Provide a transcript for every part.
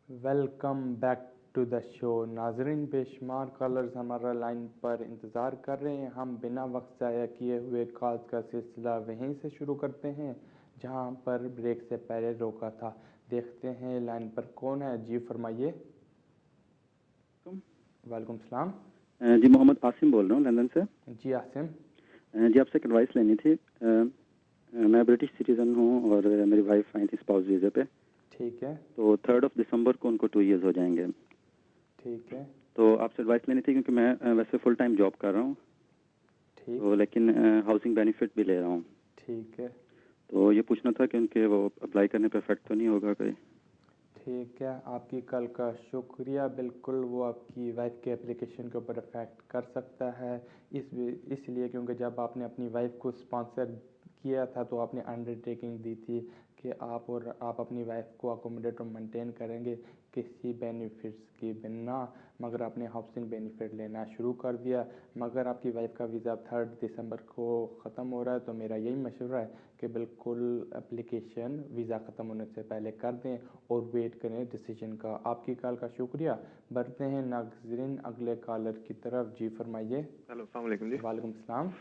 Welcome back to the show. नाजरीन, बेशुमार callers हमारा लाइन पर इंतज़ार कर रहे हैं। हम बिना वक्त ज़ाया किए हुए कॉल्स का सिलसिला वहीं से शुरू करते हैं जहां पर ब्रेक से पहले रोका था। देखते हैं लाइन पर कौन है। जी फरमाइए। वालेकुम सलाम। जी मोहम्मद आसिम बोल रहा हूँ लंदन से। जी आसिम। जी आपसे एक एडवाइस लेनी थी। मैं ब्रिटिश सिटीज़न हूँ और मेरी वाइफ आई थी स्पाउस वीज़ा पे। ठीक है। तो 3 दिसंबर को उनको 2 इयर्स हो जाएंगे। ठीक है। तो आपसे एडवाइस लेनी थी क्योंकि मैं वैसे फुल टाइम जॉब कर रहा हूँ। ठीक। तो लेकिन हाउसिंग बेनिफिट भी ले रहा हूँ। ठीक है। तो ये पूछना था कि उनके वो अप्लाई करने पर इफेक्ट तो नहीं होगा कोई? ठीक है, आपकी कल का शुक्रिया। बिल्कुल वो आपकी वाइफ के एप्लीकेशन के ऊपर इफेक्ट कर सकता है। इसलिए क्योंकि जब आपने अपनी वाइफ को स्पॉन्सर किया था तो आपने अंडरटेकिंग दी थी कि आप अपनी वाइफ को अकोमोडेट और मेंटेन करेंगे किसी बेनिफिट्स की बिना, मगर आपने हाउसिंग बेनिफिट लेना शुरू कर दिया। मगर आपकी वाइफ का वीज़ा 3 दिसंबर को ख़त्म हो रहा है, तो मेरा यही मशवरा है कि बिल्कुल एप्लीकेशन वीज़ा ख़त्म होने से पहले कर दें और वेट करें डिसीजन का। आपकी कॉल का शुक्रिया। बढ़ते हैं नाज़रीन अगले कॉलर की तरफ। जी फरमाइए। हेलो, अस्सलाम वालेकुम जी। वालेकुम सलाम।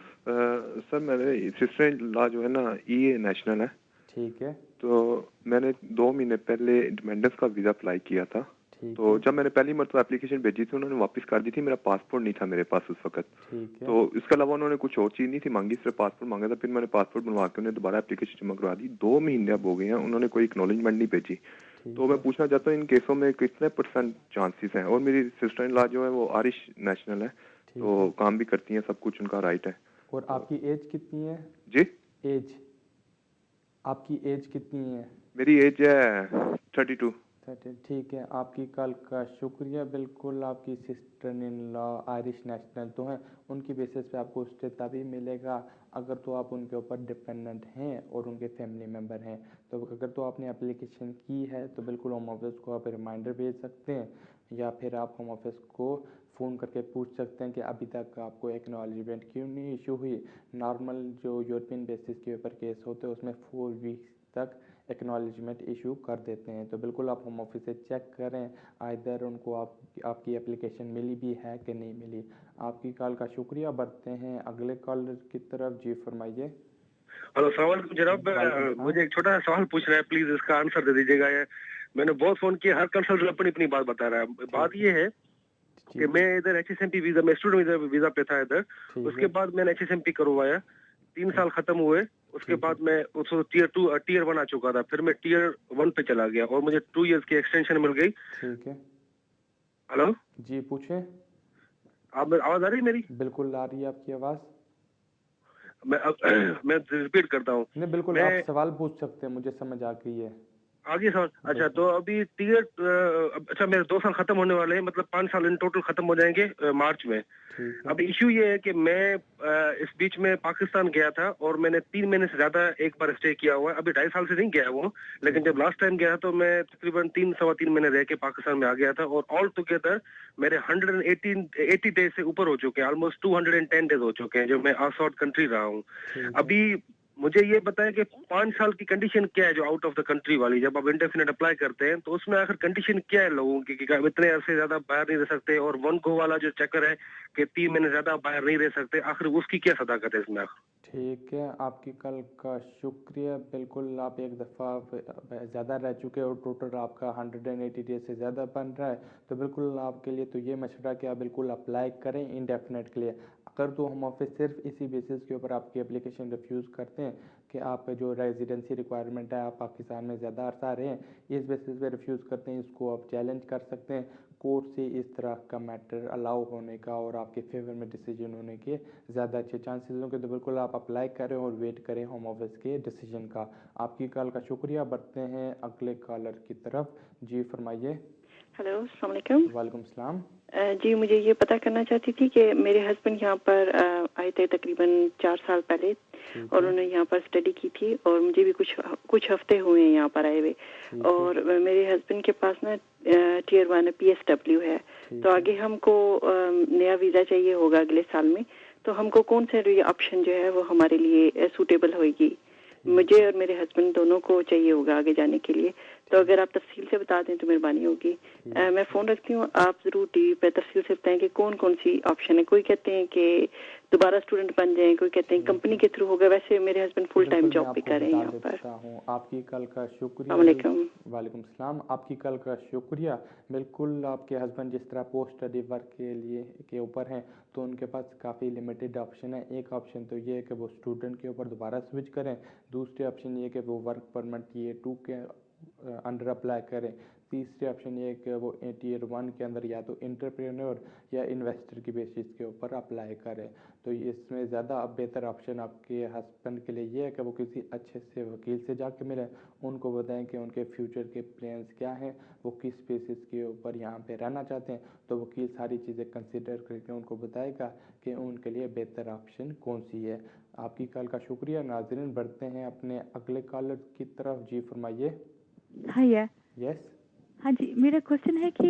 सर मेरे सिस्टर इन लॉ जो है ना ये नेशनल है। ठीक है। तो मैंने 2 महीने पहले डिपेंडेंस का वीज़ा अप्लाई किया था। ठीक तो है। जब मैंने पहली मरतबा एप्लीकेशन भेजी थी उन्होंने वापस कर दी थी। मेरा पासपोर्ट नहीं था मेरे पास उस वक्त। ठीक है। तो इसके अलावा उन्होंने कुछ और चीज़ नहीं थी मांगी, सिर्फ पासपोर्ट मांगा था। फिर मैंने पासपोर्ट बनवा के उन्हें दोबारा एप्लीकेशन जमा करवा दी। 2 महीने अब हो गए हैं, उन्होंने कोई एक्नॉलेजमेंट नहीं भेजी। तो मैं पूछना चाहता हूँ इन केसों में कितने % चांसेस हैं? और मेरी सिस्टर इन लॉ जो है वो आयरिश नेशनल है, तो काम भी करती हैं, सब कुछ उनका राइट है। और आपकी एज कितनी है? जी, एज आपकी एज कितनी है? मेरी एज है 32। ठीक है, आपकी कॉल का शुक्रिया। बिल्कुल आपकी sister in law Irish national तो हैं, उनकी बेसिस पे आपको स्टेटा भी मिलेगा अगर तो आप उनके ऊपर डिपेंडेंट हैं और उनके फैमिली मेम्बर हैं। तो अगर तो आपने एप्लीकेशन की है तो बिल्कुल होम ऑफिस को आप रिमाइंडर भेज सकते हैं, या फिर आप होम ऑफिस को फ़ोन करके पूछ सकते हैं कि अभी तक आपको एक्नॉलेजमेंट क्यों नहीं इशू हुई। नॉर्मल जो यूरोपियन बेसिस के ऊपर केस होते हैं उसमें 4 वीक्स तक एक्नॉलेजमेंट इशू कर देते हैं। तो बिल्कुल आप होम ऑफिस से चेक करें आइदर उनको आपकी एप्लीकेशन मिली भी है कि नहीं मिली। आपकी कॉल का शुक्रिया। बढ़ते हैं अगले कॉलर की तरफ। जी फरमाइए। हेलो सवाल जनाब, मुझे एक छोटा सा सवाल पूछना है, प्लीज इसका आंसर दे दीजिएगा। मैंने बहुत फोन किया, हर कंसल्टेंट अपनी अपनी बात बता रहा है। बात ये है कि मैं इधर HSMP वीजा में स्टूडेंट वीजा पे था इधर। उसके बाद मैंने HSMP करवाया, 3 साल खत्म हुए। उसके बाद मैं उसको टीयर 1 आ चुका था, फिर मैं टीयर 1 पे चला गया और मुझे 2 इयर्स की एक्सटेंशन मिल गई। ठीक है। हेलो जी पूछें। आप आवाज आ रही है मेरी? बिल्कुल आ रही है आपकी आवाज़। मैं रिपीट करता हूँ। नहीं बिल्कुल आप सवाल पूछ सकते हैं, मुझे समझ आ गई है। आगे सवाल। अच्छा, तो अभी टीयर अच्छा मेरे 2 साल खत्म होने वाले हैं, मतलब 5 साल इन टोटल खत्म हो जाएंगे मार्च में। अब इश्यू ये है कि मैं इस बीच में पाकिस्तान गया था और मैंने 3 महीने से ज्यादा एक बार स्टे किया हुआ है। अभी 2.5 साल से नहीं गया वो, लेकिन जब लास्ट टाइम गया तो मैं तकरीबन 3 सवा 3 महीने रह के पाकिस्तान में आ गया था। और ऑल टुगेदर मेरे 180 डेज से ऊपर हो चुके हैं, ऑलमोस्ट 210 डेज हो चुके हैं जो मैं आउट कंट्री रहा हूँ। अभी मुझे ये बताया कि 5 साल की कंडीशन क्या है जो आउट ऑफ द कंट्री वाली, जब आप इंडेफिनिट अप्लाई करते हैं तो उसमें आखिर कंडीशन क्या है लोगों की कि इतने अरसे ज्यादा बाहर नहीं रह सकते, और 1 गो वाला जो चक्कर है कि 3 महीने ज्यादा बाहर नहीं रह सकते, आखिर उसकी क्या सदाकत है इसमें? ठीक है, आपकी कल का शुक्रिया। बिल्कुल आप एक दफ़ा ज़्यादा रह चुके हो, टोटल आपका 180 डेज से ज़्यादा बन रहा है, तो बिल्कुल आपके लिए तो ये मशवरा कि आप बिल्कुल अप्लाई करें इंडेफिनेट के लिए। अगर तो हम ऑफिस सिर्फ इसी बेसिस के ऊपर आपकी एप्लीकेशन रिफ्यूज़ करते हैं कि आप जो रेजिडेंसी रिक्वायरमेंट है आप पाकिस्तान में ज़्यादा अरसा रहे हैं, इस बेसिस पे रिफ्यूज़ करते हैं, इसको आप चैलेंज कर सकते हैं कोर्ट से। इस तरह का मैटर अलाउ होने का और आपके फेवर में डिसीजन होने के ज़्यादा अच्छे चांसेस होंगे। तो बिल्कुल आप अप्लाई करें और वेट करें होम ऑफिस के डिसीजन का। आपकी कॉल का शुक्रिया। बढ़ते हैं अगले कॉलर की तरफ। जी फरमाइए। हेलो, अस्सलाम वालेकुम। वालेकुम सलाम। जी मुझे ये पता करना चाहती थी कि मेरे हस्बैंड यहाँ पर आए थे तकरीबन 4 साल पहले, और उन्होंने यहाँ पर स्टडी की थी, और मुझे भी कुछ हफ्ते हुए हैं यहाँ पर आए हुए। और मेरे हस्बैंड के पास ना टीयर 1 PSW है, तो आगे हमको नया वीज़ा चाहिए होगा अगले साल में, तो हमको कौन से ऑप्शन जो है वो हमारे लिए सूटेबल होगी? मुझे और मेरे हस्बैंड दोनों को चाहिए होगा आगे जाने के लिए, तो अगर आप तफसील से बता दें तो मेहरबानी होगी। मैं फ़ोन रखती हूँ, आप ज़रूर टीवी पे तफसील से बताएं कि कौन कौन सी ऑप्शन है। कोई कहते हैं कि दोबारा स्टूडेंट बन जाएं, कोई कहते हैं कंपनी के थ्रू होगा। वैसे मेरे हस्बैंड फुल टाइम जॉब भी कर रहे हैं यहाँ पर। आपकी कल का शुक्रिया। वालेकुम सलाम। आपकी कल का शुक्रिया। बिल्कुल आपके हस्बैंड जिस तरह पोस्ट स्टडी वर्क के ऊपर हैं तो उनके पास काफ़ी लिमिटेड ऑप्शन है। एक ऑप्शन तो ये है कि वो स्टूडेंट के ऊपर दोबारा स्विच करें। दूसरे ऑप्शन ये है कि वो वर्क परमिट Tier 2 के अंडर अप्लाई करें। तीसरे ऑप्शन ये है कि वो Tier 1 के अंदर या तो एंटरप्रेन्योर या इन्वेस्टर की बेसिस के ऊपर अप्लाई करें। तो इसमें ज़्यादा बेहतर ऑप्शन आपके हस्बैंड के लिए ये है कि वो किसी अच्छे से वकील से जाके मिलें, उनको बताएं कि उनके फ्यूचर के प्लान्स क्या हैं, वो किस बेसिस के ऊपर यहाँ पे रहना चाहते हैं। तो वकील सारी चीज़ें कंसिडर करके उनको बताएगा कि उनके लिए बेहतर ऑप्शन कौन सी है। आपकी कॉल का शुक्रिया। नाज़रीन बढ़ते हैं अपने अगले कॉलर की तरफ। जी फरमाइए। हाँ यस। हाँ जी, मेरा क्वेश्चन है कि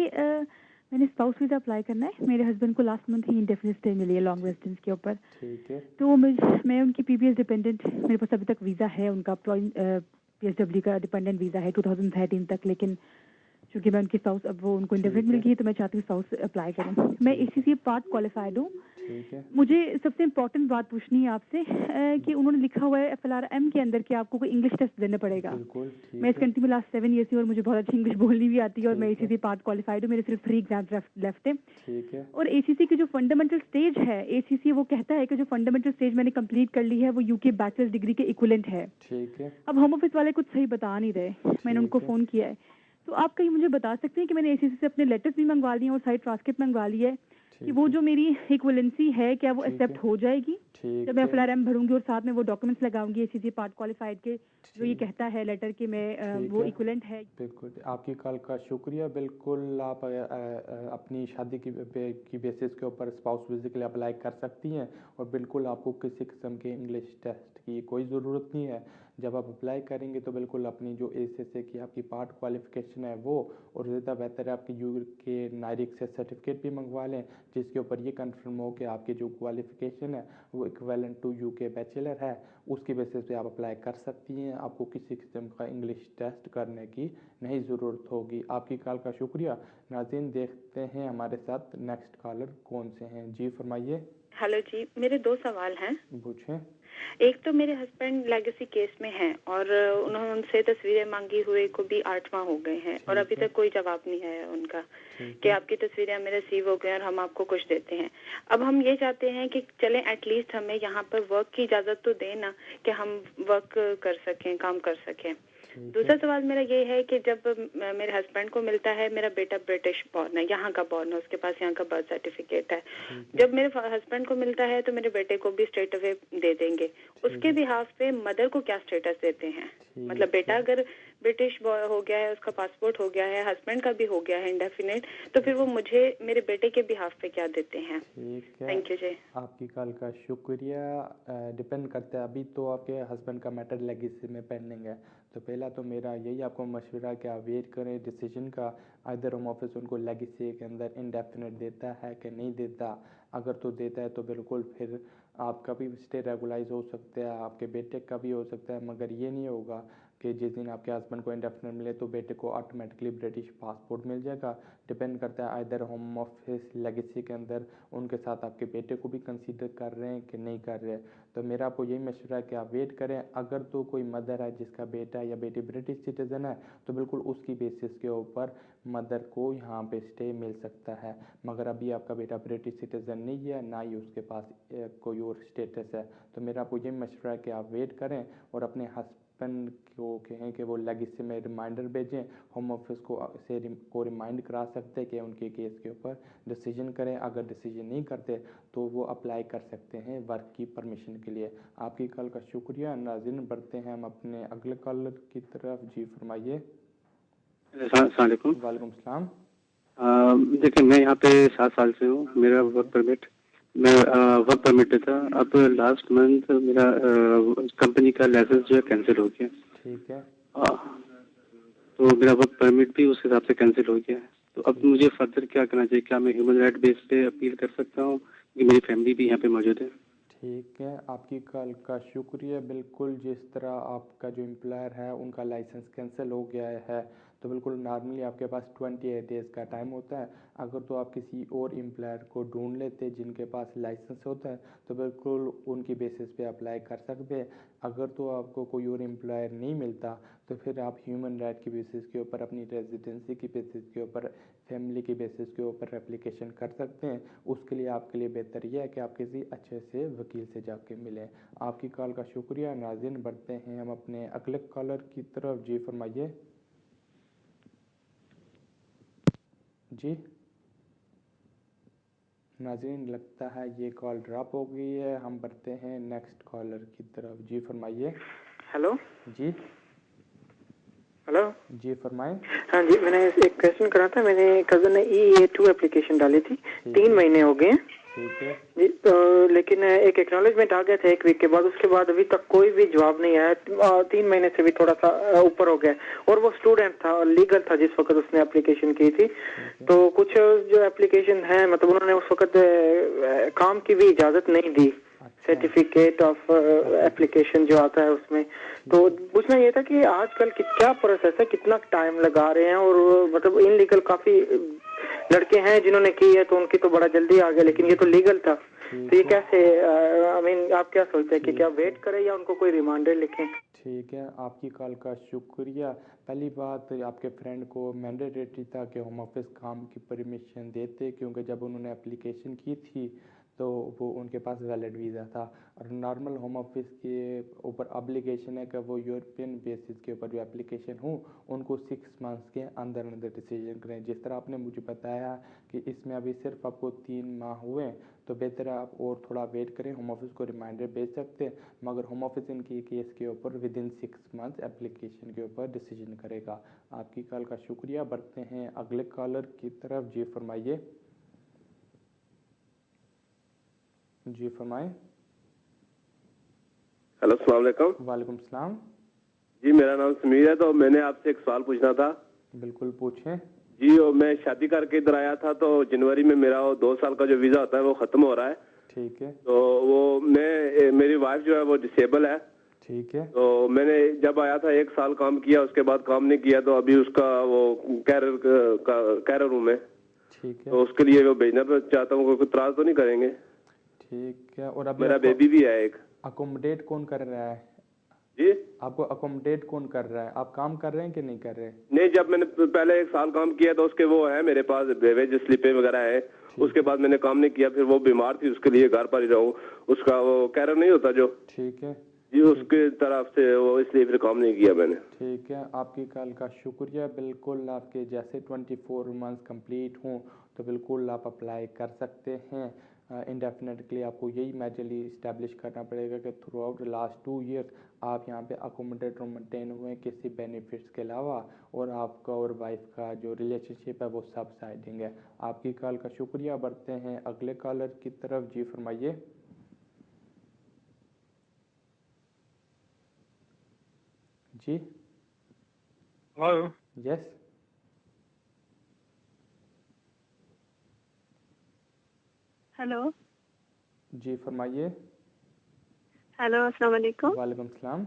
मैंने स्पाउस वीज़ा अप्लाई करना है। मेरे हस्बैंड को लास्ट मंथ ही इंडेफिनिट स्टे मिली है लॉन्ग रेजिडेंस के ऊपर। ठीक है। तो मैं उनकी PPS डिपेंडेंट, मेरे पास अभी तक वीज़ा है उनका PSW का डिपेंडेंट वीज़ा है 2013 तक, लेकिन क्योंकि मैं उनकी स्पाउस अब वो उनको इंडेफिनिट मिल गई है तो मैं चाहती हूँ स्पाउस अप्लाई करूँ। मैं ACCA पार्ट क्वालिफाइड हूँ। ठीक है। मुझे सबसे इम्पोर्टेंट बात पूछनी है आपसे कि उन्होंने लिखा हुआ है FLRM के अंदर कि आपको कोई इंग्लिश टेस्ट देना पड़ेगा। बिल्कुल ठीक मैं इस है। कंट्री में लास्ट 7 ईयर से और मुझे बहुत अच्छी इंग्लिश बोलनी भी आती है और मैं ठीक है। ACCA पार्ट क्वालिफाइड हूँ। मेरे सिर्फ 3 एग्जाम्स लेफ्ट है। ठीक है। और ACCA की जो फंडामेंटल स्टेज है, ACCA वो कहता है कि जो फंडामेंटल स्टेज मैंने कंप्लीट कर ली है वो UK बैचलर्स डिग्री के इक्विवेलेंट है। ठीक है। अब होम ऑफिस वाले कुछ सही बता नहीं रहे, मैंने उनको फ़ोन किया है। तो आप कहीं मुझे बता सकते हैं कि मैंने ACCA से अपने लेटर्स भी मंगवा लिए और साइड ट्रांसक्रिप्ट मंगवा ली है कि वो जो मेरी इक्विवेलेंसी है क्या वो एक्सेप्ट हो जाएगी जब मैं FLRM भरूंगी और साथ में वो डॉक्यूमेंट्स लगाऊंगी ACCA पार्ट क्वालिफाइड के जो ये कहता है लेटर कि मैं वो इक्विवेलेंट है। बिल्कुल आपकी कॉल का शुक्रिया। बिल्कुल आप अपनी शादी की बेसिस के ऊपर स्पाउस वीज़ा के लिए अप्लाई कर सकती हैं और बिल्कुल आपको किसी किस्म के इंग्लिश टेस्ट की कोई ज़रूरत नहीं है। जब आप अप्लाई करेंगे तो बिल्कुल अपनी जो ACCA की आपकी पार्ट क्वालिफिकेशन है वो, और ज़्यादा बेहतर है आपकी UK नायरिक से सर्टिफिकेट भी मंगवा लें जिसके ऊपर ये कंफर्म हो कि आपकी जो क्वालिफिकेशन है वो इक्विवेलेंट टू UK बैचलर है। उसकी बेसिस पे आप अप्लाई कर सकती हैं। आपको किसी किस्म का इंग्लिश टेस्ट करने की नहीं ज़रूरत होगी। आपकी कॉल का शुक्रिया। नाज़रीन देखते हैं हमारे साथ नेक्स्ट कॉलर कौन से हैं। जी फरमाइए। हेलो जी, मेरे 2 सवाल हैं। पूछें। एक तो मेरे हस्बैंड लेगेसी केस में हैं और उन्होंने उनसे तस्वीरें मांगी हुए को भी 8वां हो गए हैं और अभी तक कोई जवाब नहीं आया उनका कि आपकी तस्वीरें हमें रिसीव हो गई और हम आपको कुछ देते हैं। अब हम ये चाहते हैं कि चलें एटलीस्ट हमें यहाँ पर वर्क की इजाज़त तो दें ना कि हम वर्क कर सकें, काम कर सकें। दूसरा सवाल मेरा ये है कि जब मेरे हस्बैंड को मिलता है, मेरा बेटा ब्रिटिश बॉर्न है, यहाँ का बॉर्न है, उसके पास यहाँ का बर्थ सर्टिफिकेट है। जब मेरे हस्बैंड को मिलता है तो मेरे बेटे को भी स्ट्रेट अवे दे देंगे। उसके बिहाफ पे मदर को क्या स्टेटस देते हैं? मतलब बेटा अगर ब्रिटिश हो गया है, उसका पासपोर्ट हो गया है, हस्बैंड का भी हो गया है इंडेफिनिट, तो फिर वो मुझे मेरे बेटे के बिहाफ पे क्या देते हैं? थैंक यू जी। आपकी कॉल का शुक्रिया। डिपेंड करता है, अभी तो आपके हस्बैंड का मैटर लेगेसी में पेंडिंग है तो पहला तो मेरा यही आपको मशवरा कि आप वेट करें डिसीजन का। आइदर होम ऑफिस उनको लेगेसी के अंदर इंडेफिनिट देता है कि नहीं देता। अगर तो देता है तो बिल्कुल फिर आपका भी स्टे रेगुलाइज हो सकता है, आपके बेटे का भी हो सकता है, मगर ये नहीं होगा कि जिस दिन आपके हस्बैंड को इंडेफिनिट मिले तो बेटे को ऑटोमेटिकली ब्रिटिश पासपोर्ट मिल जाएगा। डिपेंड करता है आइदर होम ऑफिस लेगेसी के अंदर उनके साथ आपके बेटे को भी कंसीडर कर रहे हैं कि नहीं कर रहे। तो मेरा आपको यही मशवरा है कि आप वेट करें। अगर तो कोई मदर है जिसका बेटा या बेटी ब्रिटिश सिटीज़न है तो बिल्कुल उसकी बेसिस के ऊपर मदर को यहाँ पे स्टे मिल सकता है, मगर अभी आपका बेटा ब्रिटिश सिटीज़न नहीं है, ना ही उसके पास कोई और स्टेटस है। तो मेरा आपको यही मशवरा है कि आप वेट करें और अपने हस्बैंड को कहें कि वो लेगेसी में रिमाइंडर भेजें। होम ऑफिस को रिमाइंड करा सकते हैं कि उनके केस के ऊपर डिसीजन करें। अगर डिसीजन नहीं करते तो वो अप्लाई कर सकते हैं वर्क की परमिशन के लिए। आपकी कॉल का शुक्रिया। नाज़रीन बढ़ते हैं हम अपने अगले कॉलर की तरफ। जी फरमाइए। वालेकुम सलाम। देखिए मैं यहाँ पे 7 साल से हूँ। मेरा वर्क परमिट था। अब लास्ट मंथ मेरा कंपनी का लाइसेंस जो है कैंसिल हो गया। ठीक है। तो मेरा वर्क परमिट भी उस हिसाब से कैंसिल हो गया है। तो अब मुझे फर्दर क्या करना चाहिए? क्या मैं ह्यूमन राइट बेस पे अपील कर सकता हूँ कि मेरी फैमिली भी यहाँ पे मौजूद है? ठीक है, आपकी कॉल का शुक्रिया। बिल्कुल जिस तरह आपका जो एम्प्लॉयर है उनका लाइसेंस कैंसिल हो गया है तो बिल्कुल नॉर्मली आपके पास 28 डेज़ का टाइम होता है। अगर तो आप किसी और एम्प्लॉयर को ढूंढ लेते जिनके पास लाइसेंस होता है तो बिल्कुल उनकी बेसिस पे अप्लाई कर सकते हैं। अगर तो आपको कोई और एम्प्लॉयर नहीं मिलता तो फिर आप ह्यूमन राइट की बेसिस के ऊपर, अपनी रेजिडेंसी की बेसिस के ऊपर, फैमिली की बेसिस के ऊपर एप्लीकेशन कर सकते हैं। उसके लिए आपके लिए बेहतर यह है कि आप किसी अच्छे से वकील से जाके मिलें। आपकी कॉल का शुक्रिया नाज़रीन। बढ़ते हैं हम अपने अगले कॉलर की तरफ। जी फरमाइए। जी नाज़रीन, लगता है ये कॉल ड्रॉप हो गई है। हम बढ़ते हैं नेक्स्ट कॉलर की तरफ। जी फरमाइए। हेलो जी हेलो। जी फरमाएं। हाँ जी, मैंने एक क्वेश्चन करा था। मेरे कजन ने EA2 एप्लीकेशन डाली थी, 3 महीने हो गए हैं। ठीक है जी, तो लेकिन एक एक्नॉलेजमेंट आ गया था 1 वीक के बाद, उसके बाद अभी तक कोई भी जवाब नहीं आया। 3 महीने से भी थोड़ा सा ऊपर हो गया, और वो स्टूडेंट था और लीगल था जिस वक्त उसने एप्लीकेशन की थी। तो कुछ जो एप्लीकेशन है, मतलब उन्होंने उस वक्त काम की भी इजाजत नहीं दी, सर्टिफिकेट ऑफ एप्लीकेशन जो आता है उसमें। तो पूछना ये था कि आजकल क्या प्रोसेस है, कितना टाइम लगा रहे हैं, और मतलब इनलीगल काफी लड़के हैं जिन्होंने की है तो उनकी तो बड़ा जल्दी आ गया, लेकिन ये तो लीगल था। तो ये कैसे, आई मीन आप क्या सोचते हैं कि क्या वेट करें या उनको कोई रिमाइंडर लिखें? ठीक है, आपकी कॉल का शुक्रिया। पहली बात, आपके फ्रेंड को मैंडेटरी था कि होम ऑफिस काम की परमिशन देते, क्योंकि जब उन्होंने एप्लीकेशन की थी तो वो उनके पास वैलिड वीज़ा था। और नॉर्मल होम ऑफिस के ऊपर ऑब्लिगेशन है कि वो यूरोपियन बेसिस के ऊपर जो एप्लीकेशन हो उनको 6 मंथ्स के अंदर अंदर डिसीजन करें। जिस तरह आपने मुझे बताया कि इसमें अभी सिर्फ आपको 3 माह हुए, तो बेहतर है आप और थोड़ा वेट करें। होम ऑफिस को रिमाइंडर भेज सकते हैं, मगर होम ऑफिस इनकी केस के ऊपर विदिन 6 मंथ्स एप्लीकेशन के ऊपर डिसीजन करेगा। आपकी कॉल का शुक्रिया। बढ़ते हैं अगले कॉलर की तरफ। जी फरमाइए। जी फरमाएं। हेलो, अस्सलाम वालेकुम। वालेकुम सलाम। जी, मेरा नाम समीर है। तो मैंने आपसे एक सवाल पूछना था। बिल्कुल पूछें। जी, और मैं शादी करके इधर आया था, तो जनवरी में मेरा 2 साल का जो वीज़ा होता है वो ख़त्म हो रहा है। ठीक है। तो वो मेरी वाइफ जो है वो डिसेबल है। ठीक है। तो मैंने जब आया था 1 साल काम किया, उसके बाद काम नहीं किया, तो अभी उसका वो कैरर रूम है। ठीक है। तो उसके लिए वो भेजना चाहता हूँ, कोई इतराज़ तो नहीं करेंगे? ठीक है। और अभी मेरा बेबी भी है एक। अकोमोडेट कौन कर रहा है? जी, आपको अकोमोडेट कौन कर रहा है? आप काम कर रहे हैं कि नहीं कर रहे? नहीं, जब मैंने पहले 1 साल काम किया तो उसके वो है मेरे पास वेज स्लिपें वगैरह है। उसके बाद मैंने काम नहीं किया, फिर वो बीमार थी, उसके लिए घर पर ही रहूं। उसका वो कैरर नहीं होता जो, ठीक है जी, उसके तरफ से वो, इसलिए फिर काम नहीं किया मैंने। ठीक है, आपकी कॉल का शुक्रिया। बिल्कुल आपके जैसे 24 मंथ्स कंप्लीट हों तो बिल्कुल आप अप्लाई कर सकते हैं। इंडेफिनेटली आपको यही मेजरली इस्टेब्लिश करना पड़ेगा कि थ्रू आउट लास्ट 2 ईयर्स आप यहाँ पे अकोमोडेट और मेंटेन हुए किसी बेनिफिट्स के अलावा, और आपका और वाइफ का जो रिलेशनशिप है वो सबसाइडिंग है। आपकी कॉल का शुक्रिया। बढ़ते हैं अगले कॉलर की तरफ। जी फरमाइए। जी हेलो। यस। हेलो। जी फरमाइए। हेलो, अस्सलाम वालेकुम। वालेकुम सलाम।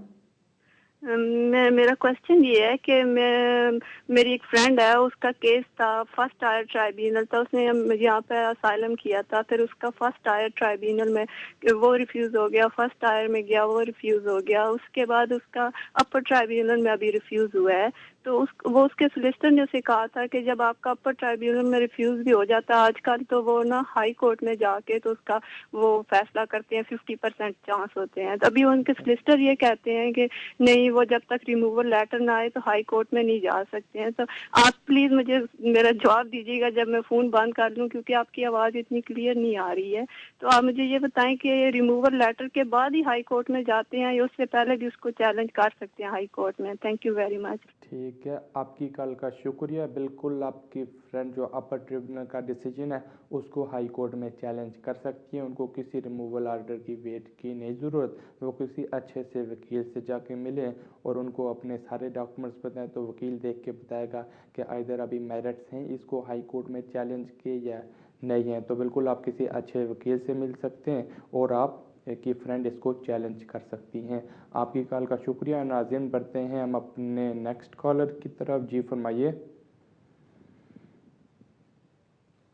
मेरा क्वेश्चन ये है कि मेरी एक फ्रेंड है, उसका केस था फर्स्ट टायर ट्राइब्यूनल था। उसने यहाँ पे असाइलम किया था, फिर उसका फर्स्ट टायर ट्राइब्यूनल में वो रिफ्यूज़ हो गया, फर्स्ट टायर में गया वो रिफ्यूज़ हो गया, उसके बाद उसका अपर ट्राइब्यूनल में अभी रिफ्यूज़ हुआ है। तो वो उसके सोलिसिटर ने उसे कहा था कि जब आपका अपर ट्राइब्यूनल में रिफ्यूज़ भी हो जाता है आजकल, तो वो ना हाई कोर्ट में जाके तो उसका वो फैसला करते हैं, 50% चांस होते हैं। तो अभी उनके सोलिसिटर ये कहते हैं कि नहीं, वो जब तक रिमूवल लेटर ना आए तो हाई कोर्ट में नहीं जा सकते हैं। तो आप प्लीज़ मुझे मेरा जवाब दीजिएगा जब मैं फ़ोन बंद कर लूँ, क्योंकि आपकी आवाज़ इतनी क्लियर नहीं आ रही है। तो आप मुझे ये बताएं कि रिमूवल लेटर के बाद ही हाई कोर्ट में जाते हैं या उससे पहले भी उसको चैलेंज कर सकते हैं हाई कोर्ट में? Thank you very much. ठीक है, आपकी कॉल का शुक्रिया। बिल्कुल आपकी फ्रेंड जो अपर ट्रिब्यूनल का डिसीजन है उसको हाई कोर्ट में चैलेंज कर सकती है। उनको किसी रिमूवल ऑर्डर की वेट की नहीं ज़रूरत, वो किसी अच्छे से वकील से जाके मिले और उनको अपने सारे डॉक्यूमेंट्स बताएं, तो वकील देख के बताएगा कि आइदर अभी मेरिट्स हैं इसको हाई कोर्ट में चैलेंज के या नहीं है। तो बिल्कुल आप किसी अच्छे वकील से मिल सकते हैं और आप कि फ्रेंड इसको चैलेंज कर सकती हैं। आपकी कॉल का शुक्रिया नाज़रीन। बढ़ते हैं हम अपने नेक्स्ट कॉलर की तरफ। जी फरमाइए।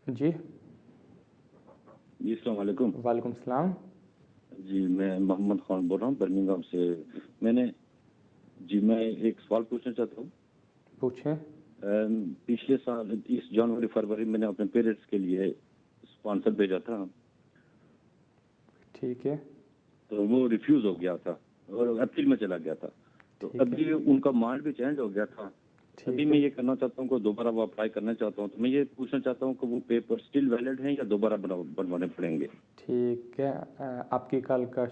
जी अस्सलाम वालेकुम। वालेकुम सलाम। जी मैं मोहम्मद खान बोल रहा हूँ बर्मिंघम से। मैं एक सवाल पूछना चाहता हूँ। पूछें। पिछले साल इस जनवरी फरवरी मैंने अपने पेरेंट्स के लिए स्पॉन्सर भेजा था। ठीक है। तो वो रिफ्यूज हो गया था और अप्रैल में चला गया था। तो अभी उनका माइंड भी चेंज हो गया था। अभी मैं ये करना चाहता हूँ कि दोबारा वो अप्लाई करना चाहता हूँ। तो मैं ये पूछना चाहता हूँ कि वो पेपर स्टिल वैलिड हैं या दोबारा बनवाने पड़ेंगे। ठीक है। आपकी कॉल का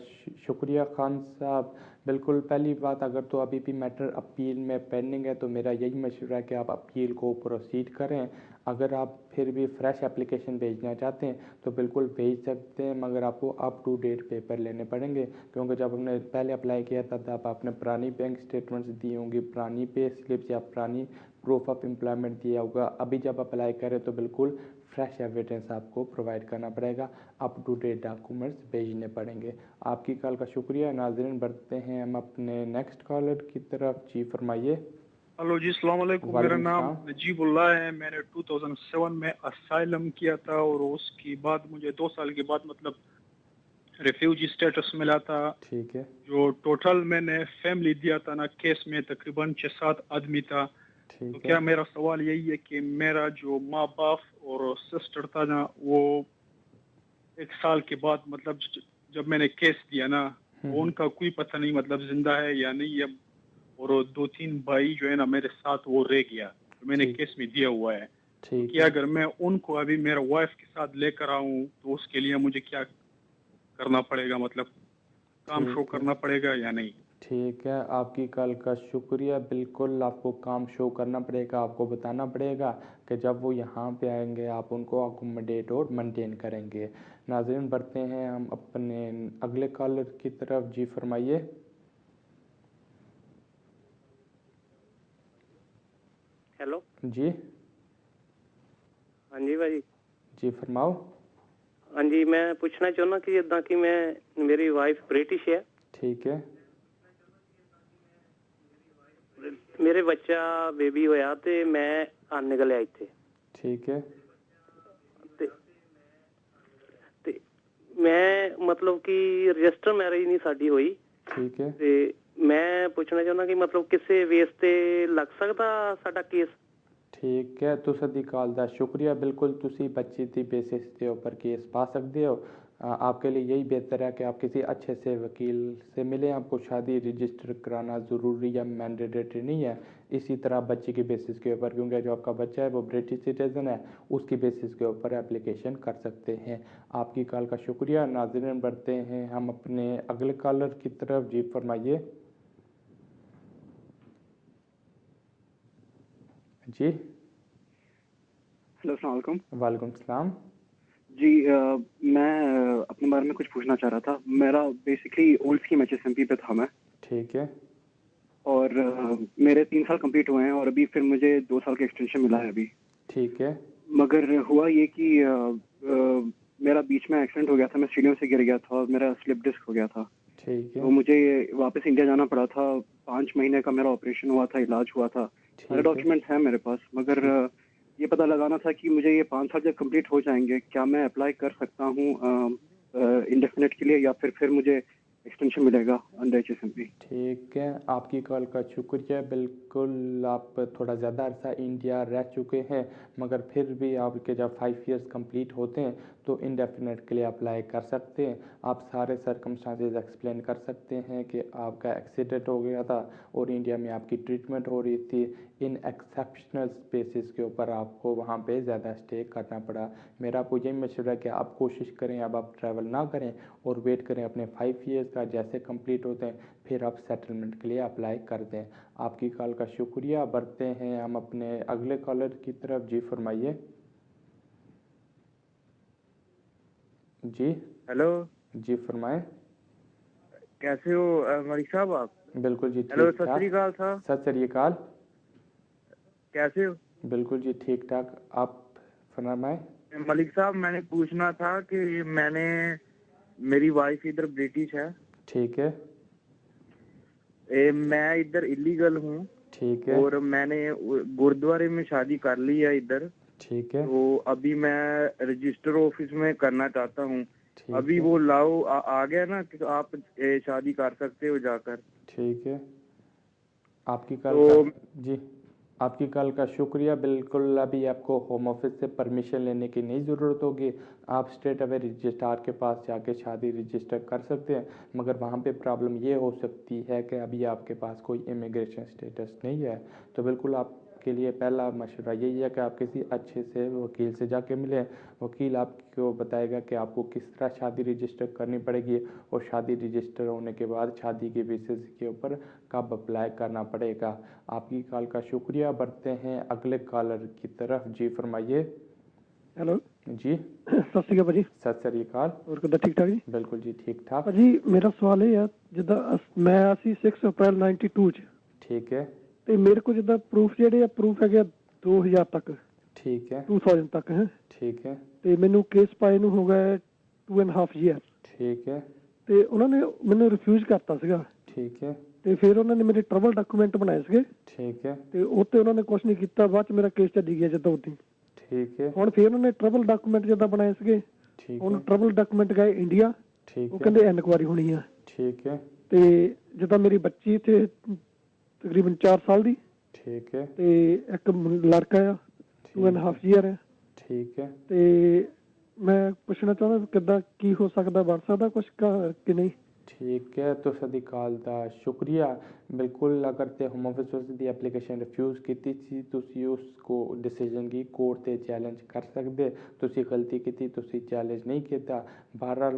शुक्रिया खान साहब। बिल्कुल, पहली बात, अगर तो अभी भी मैटर अपील में पेंडिंग है तो मेरा यही मशवरा है कि आप अपील को प्रोसीड करें। अगर आप फिर भी फ्रेश एप्लीकेशन भेजना चाहते हैं तो बिल्कुल भेज सकते हैं, मगर आपको अप टू डेट पेपर लेने पड़ेंगे, क्योंकि जब हमने पहले अप्लाई किया था तब आपने पुरानी बैंक स्टेटमेंट्स दी होंगी, पुरानी पे स्लिप्स या पुरानी प्रूफ ऑफ एम्प्लॉयमेंट दिया होगा। अभी जब अप्लाई करें तो बिल्कुल फ्रेश एविडेंस आपको प्रोवाइड करना पड़ेगा, अप टू डेट डॉक्यूमेंट्स भेजने पड़ेंगे। आपकी कॉल का शुक्रिया नाज़रीन। बढ़ते हैं हम अपने नेक्स्ट कॉलर की तरफ। जी फरमाइए। हेलो जी, अस्सलाम वालेकुम। मेरा नाम नजीबुल्लाह है। मैंने 2007 में असाइलम किया था और उसके बाद मुझे 2 साल के बाद मतलब रिफ्यूजी स्टेटस मिला था। ठीक है। जो टोटल मैंने फैमिली दिया था ना केस में तकरीबन 6-7 आदमी था। तो क्या मेरा सवाल यही है कि मेरा जो माँ बाप और सिस्टर था ना, वो 1 साल के बाद मतलब जब मैंने केस दिया ना, तो उनका कोई पता नहीं मतलब जिंदा है या नहीं है। और 2-3 भाई जो है ना मेरे साथ वो रह गया, तो मैंने केस में दिया हुआ है। तो क्या अगर मैं उनको अभी मेरा वाइफ के साथ लेकर आऊँ तो उसके लिए मुझे क्या करना पड़ेगा, मतलब काम शो करना पड़ेगा या नहीं? ठीक है, आपकी कॉल का शुक्रिया। बिल्कुल आपको काम शो करना पड़ेगा, आपको बताना पड़ेगा कि जब वो यहाँ पे आएंगे आप उनको अकोमोडेट और मेंटेन करेंगे। नाज़रीन, बढ़ते हैं हम अपने अगले कॉलर की तरफ। जी फरमाइए। हेलो जी। हाँ जी भाई। जी फरमाओ। हाँ जी, मैं पूछना चाहना कि जिदा कि मैं मेरी वाइफ ब्रिटिश है। ठीक है। मेरे बच्चा बेबी होया ते मैं आने निकल आई थे। ठीक है। ते मैं मतलब कि रजिस्टर मैरिज नहीं साडी हुई। ठीक है। ते मैं पूछना चाहना कि मतलब किसे बेस ते लग सकदा साडा केस? ठीक है, तुस दी कॉल दा शुक्रिया। बिल्कुल तुसी बच्चे दी बेसिस के ऊपर केस पा सकते हो। आपके लिए यही बेहतर है कि आप किसी अच्छे से वकील से मिलें। आपको शादी रजिस्टर कराना ज़रूरी या मैंडेटरी नहीं है। इसी तरह बच्चे की बेसिस के ऊपर, क्योंकि जो आपका बच्चा है वो ब्रिटिश सिटीज़न है, उसकी बेसिस के ऊपर एप्लीकेशन कर सकते हैं। आपकी कॉल का शुक्रिया। नाज़रीन, बढ़ते हैं हम अपने अगले कॉलर की तरफ। जी फरमाइए। जी। हेलो, अस्सलाम वालेकुम। वालेकुम सलाम। जी मैं अपने बारे में कुछ पूछना चाह रहा था। मेरा बेसिकली ओल्ड स्कीम HSMP पे था मैं। ठीक है। और मेरे 3 साल कंप्लीट हुए हैं और अभी फिर मुझे 2 साल का एक्सटेंशन मिला है अभी। ठीक है। मगर हुआ ये कि मेरा बीच में एक्सीडेंट हो गया था, मैं सीढ़ियों से गिर गया था और मेरा स्लिप डिस्क हो गया था। ठीक है। तो मुझे वापस इंडिया जाना पड़ा था। 5 महीने का मेरा ऑपरेशन हुआ था, इलाज हुआ था, सारे डॉक्यूमेंट्स हैं मेरे पास। मगर ये पता लगाना था कि मुझे ये 5 साल जब कंप्लीट हो जाएंगे, क्या मैं अप्लाई कर सकता हूँ इंडेफिनेट के लिए, या फिर मुझे एक्सटेंशन मिलेगा अंडर HSMP? ठीक है, आपकी कॉल का शुक्रिया। बिल्कुल, आप थोड़ा ज़्यादा अर्सा इंडिया रह चुके हैं, मगर फिर भी आपके जब 5 इयर्स कंप्लीट होते हैं तो इंडेफिनेट के लिए अप्लाई कर सकते हैं। आप सारे सर्कमस्टांसेस एक्सप्लेन कर सकते हैं कि आपका एक्सीडेंट हो गया था और इंडिया में आपकी ट्रीटमेंट हो रही थी। इन एक्सेप्शनल बेसिस के ऊपर आपको वहाँ पे ज़्यादा स्टे करना पड़ा। मेरा आपको यही मशवरा है कि आप कोशिश करें, अब आप ट्रैवल ना करें और वेट करें अपने 5 इयर्स का। जैसे कंप्लीट होते हैं फिर आप सेटलमेंट के लिए अप्लाई कर दें। आपकी कॉल का शुक्रिया। बढ़ते हैं हम अपने अगले कॉलर की तरफ। जी फरमाइए। जी। हेलो। जी फरमाएं। कैसे हो मलिक साहब आप? बिल्कुल जी, हेलो, ठीक ठाक। सत श्री अकाल साहब। सत श्री अकाल। कैसे हो? बिल्कुल जी, ठीक ठाक। आप फरमाएं। मलिक साहब, मैंने पूछना था कि मैंने मेरी वाइफ इधर ब्रिटिश है। ठीक है। मैं इधर इलीगल हूँ। ठीक है। और मैंने गुरुद्वारे में शादी कर ली है इधर। ठीक है। तो अभी मैं रजिस्टर ऑफिस में करना चाहता हूँ। अभी है। वो लाओ आ गया ना कि आप शादी कर सकते हो जाकर। ठीक है। आपकी कल तो का जी आपकी कल का शुक्रिया। बिल्कुल अभी आपको होम ऑफिस से परमिशन लेने की नहीं ज़रूरत होगी। आप स्ट्रेट अवे रजिस्ट्रार के पास जाके शादी रजिस्टर कर सकते हैं, मगर वहाँ पे प्रॉब्लम ये हो सकती है कि अभी आपके पास कोई इमिग्रेशन स्टेटस नहीं है। तो बिल्कुल आपके लिए पहला मशवरा यही है कि आप किसी अच्छे से वकील से जाके मिलें। वकील आपको बताएगा कि आपको किस तरह शादी रजिस्टर करनी पड़ेगी और शादी रजिस्टर होने के बाद शादी के बेसिस के ऊपर कब अप्लाई करना पड़ेगा। आपकी कॉल का शुक्रिया। बढ़ते हैं अगले कॉलर की तरफ। जी फरमाइए। हेलो जी सत श्री अकाल भाजी। सत श्री अकाल। और किदा ठीक ठाक जी? बिल्कुल जी ठीक ठाक। भाजी मेरा सवाल ਇਹ ਹੈ ਜਿੱਦਾਂ ਮੈਂ ਅਸੀਂ 6 ਅਪ੍ਰੈਲ 92 ਚ ठीक है। ਤੇ ਮੇਰੇ ਕੋਲ ਜਿੱਦਾਂ ਪ੍ਰੂਫ ਜਿਹੜੇ ਆ ਪ੍ਰੂਫ ਹੈਗੇ 2000 ਤੱਕ। ठीक है। 2000 ਤੱਕ ਹੈ। ठीक है। ਤੇ ਮੈਨੂੰ ਕੇਸ ਪਾਏ ਨੂੰ ਹੋ ਗਿਆ 2.5 year। ठीक है। ਤੇ ਉਹਨਾਂ ਨੇ ਮੈਨੂੰ ਰਿਫਿਊਜ਼ ਕਰਤਾ ਸੀਗਾ। ठीक है। ਤੇ ਫਿਰ ਉਹਨਾਂ ਨੇ ਮੇਰੇ ਟਰਬਲ ਡਾਕੂਮੈਂਟ ਬਣਾਏ ਸੀਗੇ। ठीक है। ਤੇ ਉੱਤੇ ਉਹਨਾਂ ਨੇ ਕੁਝ ਨਹੀਂ ਕੀਤਾ। ਬਾਅਦ ਚ ਮੇਰਾ ਕੇਸ ਚੱਲੀ ਗਿਆ ਜਿੱਦਾਂ ਉਦੋਂ। ठीक है। ਹੁਣ ਫਿਰ ਉਹਨਾਂ ਨੇ ਟਰਬਲ ਡਾਕੂਮੈਂਟ ਜਿੱਦਾਂ ਬਣਾਏ ਸੀਗੇ। ठीक ਹੁਣ है। ਟਰਬਲ ਡਾਕੂਮੈਂਟ ਗਏ ਇੰਡੀਆ। ठीक ਉਹ है। ਕਹਿੰਦੇ ਇਨਕੁਆਰੀ ਹੋਣੀ ਆ। ठीक है। ਤੇ ਜਿੱਦਾਂ ਮੇਰੀ ਬੱਚੀ ਇੱਥੇ ਤਕਰੀਬਨ 4 ਸਾਲ ਦੀ। ठीक है। ਤੇ ਇੱਕ ਲੜਕਾ ਆ 2.5 year ਹੈ। ठीक है। ਤੇ ਮੈਂ ਪੁੱਛਣਾ ਚਾਹੁੰਦਾ ਕਿੱਦਾਂ ਕੀ ਹੋ ਸਕਦਾ ਬਣ ਸਕਦਾ ਕੁਝ ਕਿ ਨਹੀਂ। ठीक है। तो सदी काल दा शुक्रिया। बिल्कुल अगर ते home office the application refuse कीती सी तुसी उसको डिसीजन की कोर्ट ते चैलेंज कर सकदे। तुसी गलती कीती तुसी चैलेंज नहीं कीता। बहरहाल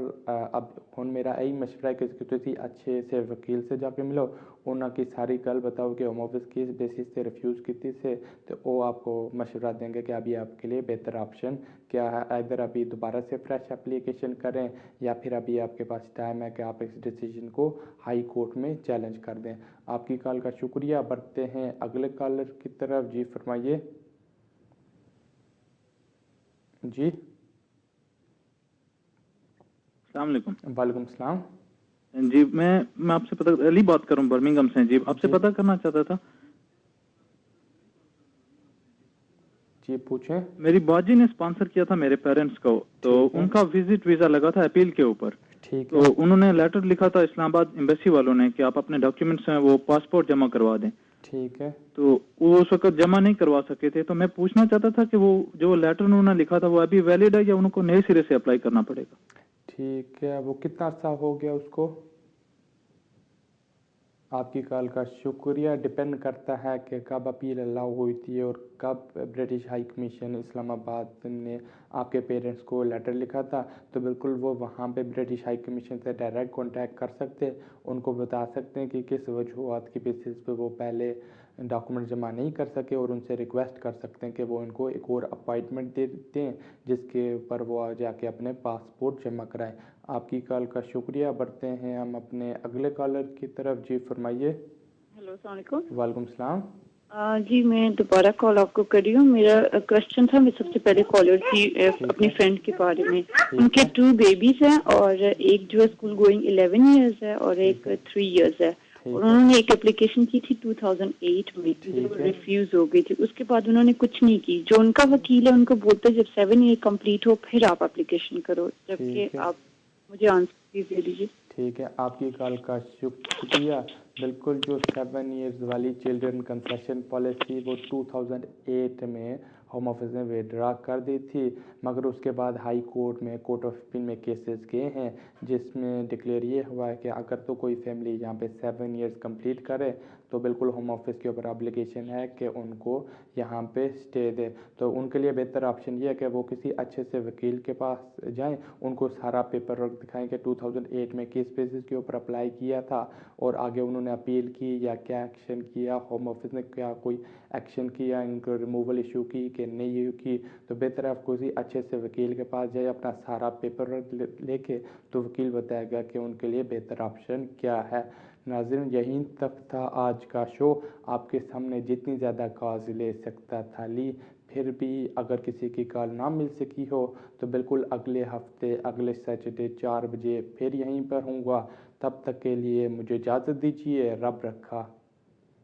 अब हुन मेरा यही मशवरा है कि तुसी अच्छे से वकील से जाके मिलो, उन्हां की सारी गल बताओ कि होम ऑफिस किस बेसिस से रिफ्यूज़ कीती से, तो वो आपको मशवरा देंगे कि अभी आपके लिए बेहतर ऑप्शन क्या है। इधर अभी दोबारा से फ्रेश एप्लीकेशन करें या फिर अभी आपके पास टाइम है कि आप इस डिसीजन को हाई कोर्ट में चैलेंज कर दें। आपकी कॉल का शुक्रिया। बढ़ते हैं अगले कॉलर की तरफ। जी फरमाइए। जी अस्सलाम वालेकुम। वालेकुम सलाम। जी मैं आपसे पता अली बात कर रहा हूँ बर्मिंघम से। जी आपसे पता करना चाहता था। जी पूछें। मेरी बाजी ने स्पॉन्सर किया था मेरे पेरेंट्स को, तो उनका विजिट वीजा लगा था अपील के ऊपर। ठीक है। तो उन्होंने लेटर लिखा था इस्लामाबाद एम्बेसी वालों ने कि आप अपने डॉक्यूमेंट्स हैं वो पासपोर्ट जमा करवा दें। ठीक है। तो वो उस वक्त जमा नहीं करवा सके थे। तो मैं पूछना चाहता था कि वो जो लेटर उन्होंने लिखा था वो अभी वैलिड है या उनको नए सिरे से अप्लाई करना पड़ेगा। ठीक है। वो कितना अर्सा हो गया उसको? आपकी कॉल का शुक्रिया। डिपेंड करता है कि कब अपील अलाउ हुई थी और कब ब्रिटिश हाई कमीशन इस्लामाबाद ने आपके पेरेंट्स को लेटर लिखा था। तो बिल्कुल वो वहाँ पे ब्रिटिश हाई कमीशन से डायरेक्ट कांटेक्ट कर सकते हैं, उनको बता सकते हैं कि किस वजूहात की बेसिस पे वो पहले डॉक्यूमेंट जमा नहीं कर सके और उनसे रिक्वेस्ट कर सकते हैं कि वो इनको एक और अपॉइंटमेंट दे दें जिसके ऊपर वो जाके अपने पासपोर्ट जमा कराएं। आपकी कॉल का शुक्रिया। बढ़ते हैं हम अपने अगले कॉलर की तरफ। जी फरमाइए। हेलो अस्सलाम वालेकुम। वालेकुम सलाम। जी मैं दोबारा कॉल आपको कर रही हूँ। मेरा क्वेश्चन था, मैं सबसे पहले कॉलर थी अपनी फ्रेंड के बारे में। उनके 2 बेबीज हैं और एक जो है स्कूल गोइंग 11 years है और एक 3 years है। और उन्होंने एक एप्लीकेशन की थी 2008 में जो रिफ्यूज हो गई थी। उसके बाद उन्होंने कुछ नहीं की। जो उनका वकील है उनको बोलते जब 7 year कंप्लीट हो फिर आप एप्लीकेशन करो, जबकि आप मुझे आंसर दे दीजिए। ठीक है। आपकी कॉल का शुक्रिया। बिल्कुल जो 7 years वाली चिल्ड्रन कंसेशन पॉलिसी वो 2008 में होम ऑफिस ने विड्रा कर दी थी, मगर उसके बाद हाई कोर्ट में कोर्ट ऑफ अपील में केसेस गए हैं जिसमें डिक्लेयर ये हुआ है कि अगर तो कोई फैमिली यहाँ पे 7 years कंप्लीट करे तो बिल्कुल होम ऑफिस के ऊपर एप्लीकेशन है कि उनको यहाँ पे स्टे दे। तो उनके लिए बेहतर ऑप्शन ये है कि वो किसी अच्छे से वकील के पास जाएं, उनको सारा पेपर वर्क दिखाएं कि 2008 में किस बेसिस के ऊपर अप्लाई किया था और आगे उन्होंने अपील की या क्या एक्शन किया, होम ऑफिस ने क्या कोई एक्शन किया, इनको रिमूवल इशू की कि नहीं की। तो बेहतर है आप किसी अच्छे से वकील के पास जाए अपना सारा पेपर वर्क लेके, तो वकील बताएगा कि उनके लिए बेहतर ऑप्शन क्या है। नाज़रीन, यहीं तक था आज का शो। आपके सामने जितनी ज़्यादा कॉल्स ले सकता था ली, फिर भी अगर किसी की कॉल ना मिल सकी हो तो बिल्कुल अगले हफ्ते अगले सैटरडे 4 बजे फिर यहीं पर हूँगा। तब तक के लिए मुझे इजाज़त दीजिए। रब रखा।